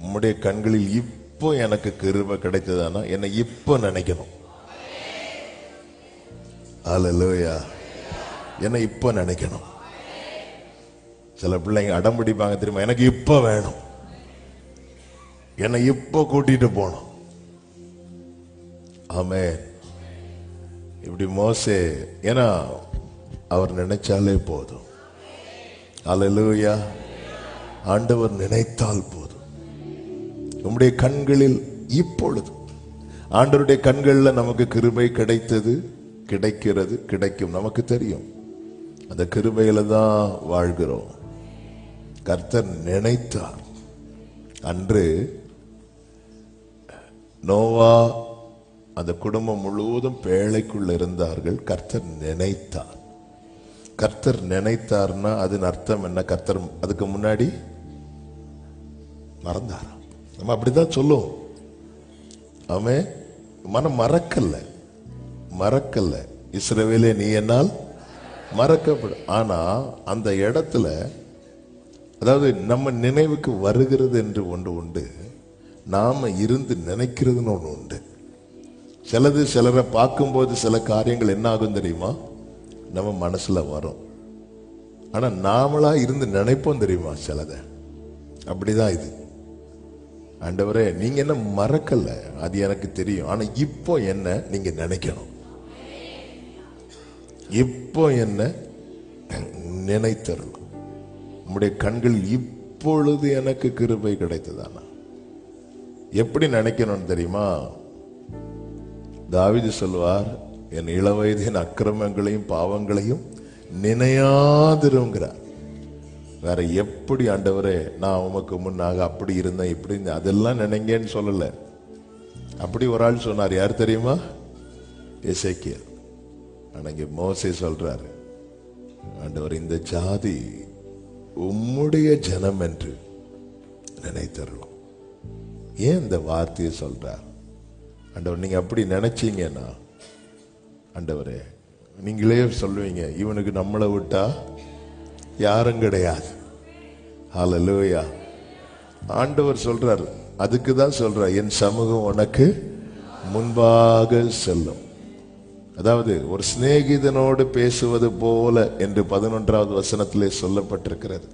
உம்முடைய கண்களில் இப்போ எனக்கு கிருபை கிடைத்ததானா என்னை இப்போ நினைக்கணும். அல்லேலூயா. என்னை இப்போ நினைக்கணும். சில பிள்ளைங்க அடம் பிடிப்பாங்க தெரியுமா, எனக்கு இப்போ வேணும், என்னை இப்போ கூட்டிட்டு போகணும். ஆமென். இப்படி மோசே, ஏன்னா அவர் நினைச்சாலே போதும். அல்லேலூயா. ஆண்டவர் நினைத்தால் போதும். நம்முடைய கண்களில் இப்பொழுது ஆண்டவருடைய கண்களில் நமக்கு கிருபை கிடைத்தது, கிடைக்கிறது, கிடைக்கும். நமக்கு தெரியும். அந்த கிருபையில தான் வாழ்கிறோம். கர்த்தர் நினைத்தார். அன்று நோவா அந்த குடும்பம் முழுவதும் பேழைக்குள்ள இருந்தார்கள். கர்த்தர் நினைத்தார். கர்த்தர் நினைத்தார்னா அதன் அர்த்தம் என்ன? கர்த்தர் அதுக்கு முன்னாடி மறந்தார். நம்ம அப்படிதான் சொல்லுவோம். ஆமென். மனம் மறக்கல்ல. இஸ்ரவேலே நீ என்னால் மறக்கப்படும். ஆனா அந்த இடத்துல, அதாவது நம்ம நினைவுக்கு வருகிறது என்று ஒன்று உண்டு, நாம இருந்து நினைக்கிறதுன்னு ஒன்று உண்டு. சிலரை பார்க்கும்போது சில காரியங்கள் என்ன ஆகும் தெரியுமா, நம்ம மனசுல வரும். ஆனா நாமளா இருந்து நினைப்போம் தெரியுமா சிலதை. அப்படிதான் இது. ஆண்டவரே நீங்க என்ன மறக்கல, அது எனக்கு தெரியும். ஆனா இப்போ என்ன நீங்க நினைக்கணும். இப்போ என்ன நினைத்தரலாம். நம்முடைய கண்கள் இப்பொழுது எனக்கு கிருபை கிடைத்ததானா எப்படி நினைக்கணும் தெரியுமா? தாவீது சொல்வார், என் இளவயதின் அக்கிரமங்களையும் பாவங்களையும் நினையாதிருங்கிறார். வேற எப்படி ஆண்டவரே நான் உமக்கு முன்னாக அப்படி இருந்தேன் இப்படி இருந்தேன் அதெல்லாம் நினைங்கன்னு சொல்லல. அப்படி ஒரு ஆள் சொன்னார். யார் தெரியுமா? எசேக்கியேல். ஆனா மோசே சொல்றாரு, ஆண்டவர் இந்த ஜாதி உம்முடைய ஜனம் என்று நினைத்தரலாம். ஏன் இந்த வார்த்தையை சொல்றார்? ஆண்டவர் நீங்க அப்படி நினைச்சீங்கன்னா, ஆண்டவரே நீங்களே சொல்லுவீங்க, இவனுக்கு நம்மளை விட்டா யாரும் கிடையாது. ஹல்லேலூயா. ஆண்டவர் சொல்றார், அதுக்கு தான் சொல்றார், என் சமூகம் உனக்கு முன்பாக செல்லும். அதாவது ஒரு சிநேகிதனோடு பேசுவது போல என்று 11வது வசனத்திலே சொல்லப்பட்டிருக்கிறது.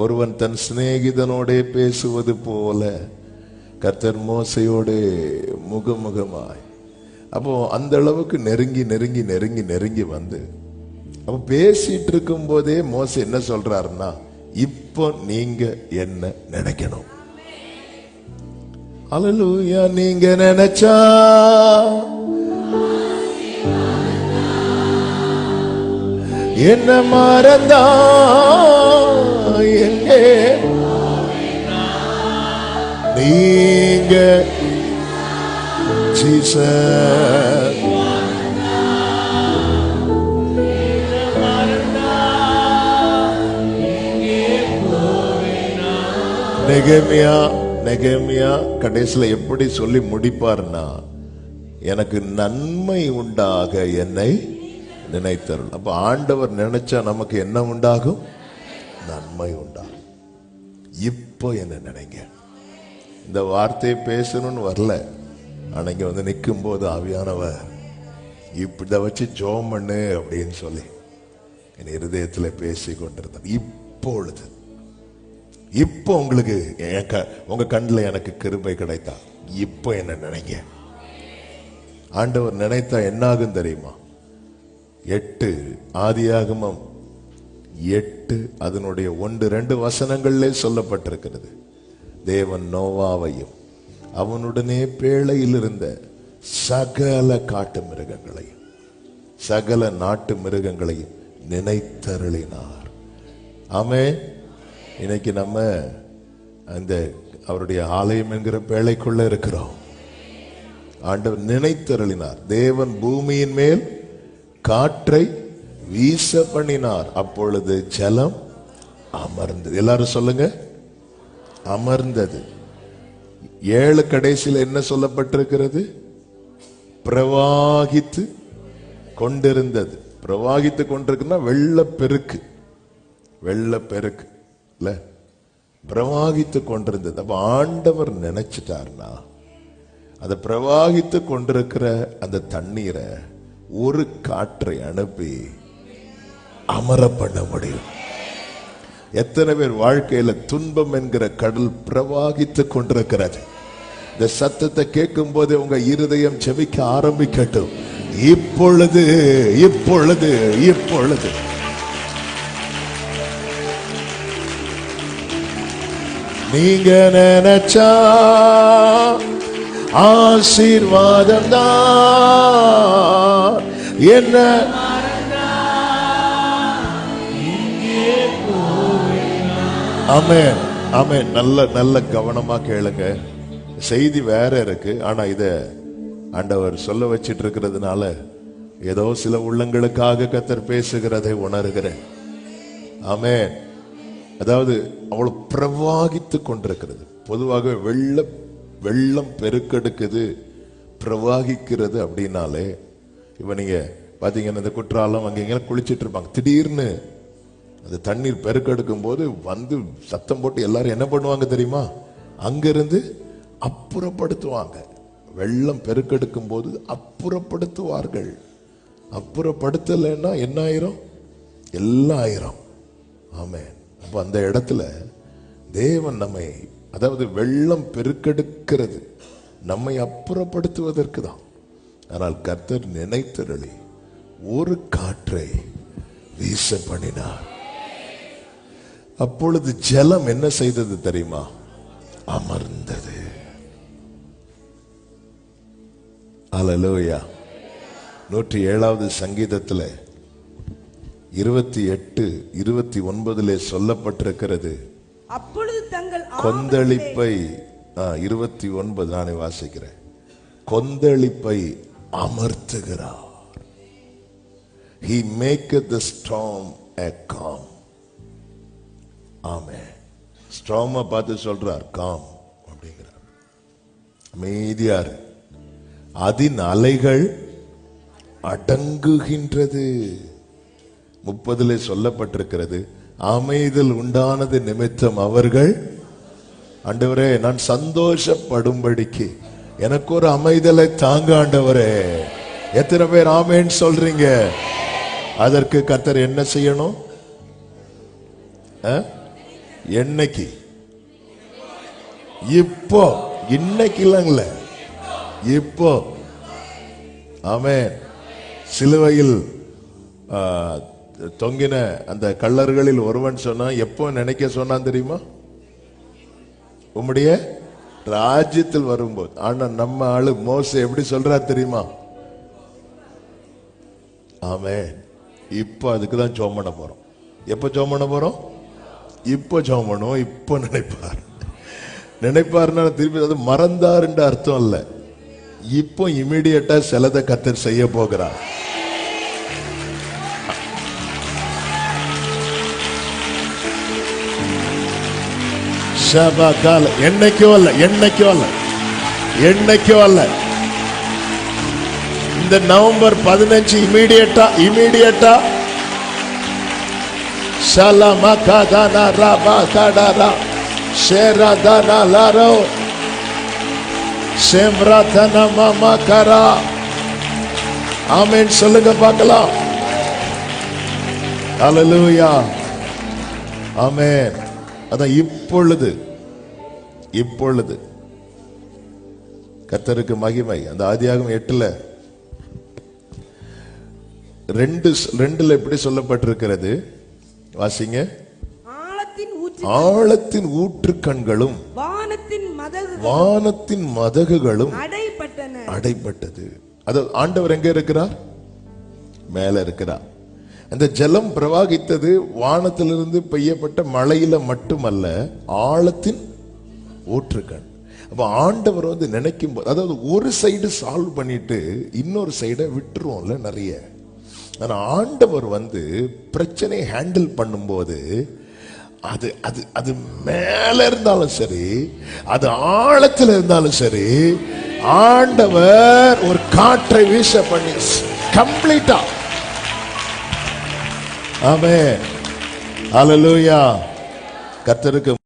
ஒருவன் தன் சிநேகிதனோடே பேசுவது போல கர்த்தர் மோசையோடு முகமுகமாய். அப்போ அந்த அளவுக்கு நெருங்கி நெருங்கி நெருங்கி நெருங்கி வந்து, அப்ப பேசிட்டு இருக்கும் போதே மோசே என்ன சொல்றாருன்னா, இப்போ நீங்க என்ன நினைக்கணும். அல்லேலூயா. நீங்க நினைச்சா என்ன மறந்தா எங்கே நீங்க ஜீசஸ் நெகேமியா கடைசியில் எப்படி சொல்லி முடிப்பார்னா, எனக்கு நன்மை உண்டாக என்னை நினைத்தருள். அப்ப ஆண்டவர் நினைச்சா நமக்கு என்ன உண்டாகும்? நன்மை உண்டாகும். இப்போ என்ன நினைங்க. இந்த வார்த்தையை பேசணும்னு வரல, ஆனா இங்க வந்து நிற்கும் போது ஆவியானவர் இப்படி வச்சு ஜோம் பண்ணு அப்படின்னு சொல்லி என் இருதயத்துல பேசி கொண்டிருந்தார். இப்பொழுது இப்போ உங்களுக்கு உங்க கண்ணில் எனக்கு கிருபை கிடைத்தா இப்போ என்ன நினைங்க. ஆண்டவர் நினைத்தா என்ன ஆகும் தெரியுமா? 8 ஆதியாகமம் 8 அதனுடைய 1-2 வசனங்களிலே சொல்லப்பட்டிருக்கிறது. தேவன் நோவாவையும் அவனுடனே பேழையில் இருந்த சகல காட்டு மிருகங்களையும் சகல நாட்டு மிருகங்களையும் நினைத்தருளினார். ஆமென். இன்னைக்கு நம்ம அந்த அவருடைய ஆலயம் என்கிற பேழைக்குள்ள இருக்கிறோம். ஆண்டவர் நினைத்தருளினார். தேவன் பூமியின் மேல் காற்றை வீச பண்ணினார். அப்பொழுது ஜலம் அமர்ந்தது. எல்லாரும் சொல்லுங்க, அமர்ந்தது. 7 கடைசியில் என்ன சொல்லப்பட்டிருக்கிறது? பிரவாகித்து கொண்டிருந்தது. பிரவாகித்து கொண்டிருக்குன்னா வெள்ளப்பெருக்கு இல்ல, பிரவாகித்து கொண்டிருந்தது. அப்ப ஆண்டவர் நினைச்சிட்டார்னா அதை பிரவாகித்து கொண்டிருக்கிற அந்த தண்ணீரை ஒரு காற்றை அனுப்பி அமர பண்ண முடியும். எத்தனை பேர் வாழ்க்கையில துன்பம் என்கிற கடல் பிரவாகித்து கொண்டிருக்கிறது. இந்த சத்தத்தை கேட்கும் போது உங்க இருதயம் செபிக்க ஆரம்பிக்கட்டும். இப்பொழுது இப்பொழுது இப்பொழுது நீங்க நினைச்சா ஆசீர்வாதம் தான் என்ன. ஆமென் ஆமென். நல்ல நல்ல கவனமா கேளுங்க. செய்தி வேற இருக்கு, ஆனா இத ஆண்டவர் சொல்ல வச்சிட்டு இருக்கிறதுனால ஏதோ சில உள்ளங்களுக்காக கர்த்தர் பேசுகிறதை உணர்கிறேன். ஆமென். அதாவது அவ்வளவு பிரவாகித்து கொண்டிருக்கிறது. பொதுவாக வெள்ளம் பெருக்கெடுக்குது, பிரவாகிக்கிறது அப்படின்னாலே, இப்ப நீங்க பாத்தீங்கன்னா இந்த குற்றாலம் அங்க குளிச்சிட்டு இருப்பாங்க, திடீர்னு அந்த தண்ணீர் பெருக்கெடுக்கும் போது வந்து சத்தம் போட்டு எல்லாரும் என்ன பண்ணுவாங்க தெரியுமா? அங்கிருந்து அப்புறப்படுத்துவாங்க. வெள்ளம் பெருக்கெடுக்கும் போது அப்புறப்படுத்துவார்கள். அப்புறப்படுத்தலைன்னா என்ன ஆயிரும்? எல்லாம் ஆயிரும். ஆமென். அப்ப அந்த இடத்துல தேவன் நம்மை, அதாவது வெள்ளம் பெருக்கெடுக்கிறது நம்மை அப்புறப்படுத்துவதற்கு தான். ஆனால் கர்த்தர் நினைத்தருளி ஒரு காற்றை வீச பண்ணினார். அப்பொழுது ஜலம் என்ன செய்தது தெரியுமா? அமர்ந்தது. அல்லேலூயா. 107வது சங்கீதத்துல 28-29 சொல்லப்பட்டிருக்கிறது. அப்பொழுது தங்கள் கொந்தளிப்பை 29 நானே வாசிக்கிறேன். கொந்தளிப்பை அமர்த்துகிறார். He maketh the storm a calm. ஆமென். ஸ்டார்மை பார்த்து சொல்றார் காம் அப்படிங்கிறார். அமைதியார். அதின் அலைகள் அடங்குகின்றது. 30 சொல்லப்பட்டிருக்கிறது, அமைதல் உண்டானது நிமித்தம் அவர்கள், ஆண்டவரே நான் சந்தோஷப்படும்படிக்கு எனக்கு ஒரு அமைதலை தாங்க ஆண்டவரே. எத்தனை பேர் ஆமென் சொல்றீங்க? அதற்கு கர்த்தர் என்ன செய்யணும்? என்னைக்கு? இப்போ, இன்னைக்கு இல்லைங்கள, இப்போ. ஆமென். சிலுவையில் தொங்கின அந்த கள்ளர்களில் ஒருவன் சொன்னான், எப்போ நினைக்க சொன்னான் தெரியுமா? உம்முடைய ராஜ்யத்தில் வரும்போது. ஆனா நம்ம ஆளு மோசே எப்படி சொல்றார் தெரியுமா? ஆமென். இப்போ அதுக்குதான் ஜெபம் பண்ண போறோம். எப்ப ஜெபம் பண்ண போறோம்? இப்போ ஜெபம் பண்ணுவோம். இப்போ நினைப்பார்னா திருப்பி அது மறந்தாருன்ற அர்த்தம் இல்ல. இப்போ இமிடியேட்டா சிலதை கர்த்தர் செய்ய போகிறார். என்னைக்கோ அல்ல, என்னைக்கோ அல்ல, என்னைக்கோ அல்ல. இந்த நவம்பர் 15 இமீடியட்டா ஷலமகதன ரபகடர ஷேரதன லரோ ஷேம்ரதன மமகரா. ஆமென் சொல்லுங்க பார்க்கலாம். ஹல்லேலூயா. ஆமென். அதான் இப்பொழுது கர்த்தருக்கு மகிமை. அந்த ஆதியாகமம் 8:2 எப்படி சொல்லப்பட்டிருக்கிறது? வாசிங்க. ஆழத்தின் ஊற்று கண்களும் வானத்தின் மதகுகளும் அடைப்பட்டது. அது ஆண்டவர் எங்க இருக்கிறார்? மேல இருக்கிறார். அந்த ஜலம் பிரவாகித்தது வானத்திலிருந்து பெய்யப்பட்ட மழையில மட்டுமல்ல, ஆழத்தின் ஊற்றுக்கண். அப்ப ஆண்டவர் வந்து நினைக்கும் போது, அதாவது ஒரு சைடு சால்வ் பண்ணிட்டு இன்னொரு சைடை விட்டுருவோம்ல நிறைய. ஆனா ஆண்டவர் வந்து பிரச்சனையை ஹேண்டில் பண்ணும்போது அது அது அது மேல இருந்தாலும் சரி, அது ஆழத்தில் இருந்தாலும் சரி, ஆண்டவர் ஒரு காற்றை வீச பண்ணி கம்ப்ளீட்டா. ஆமென். ஹல்லேலூயா. கர்த்தருக்கு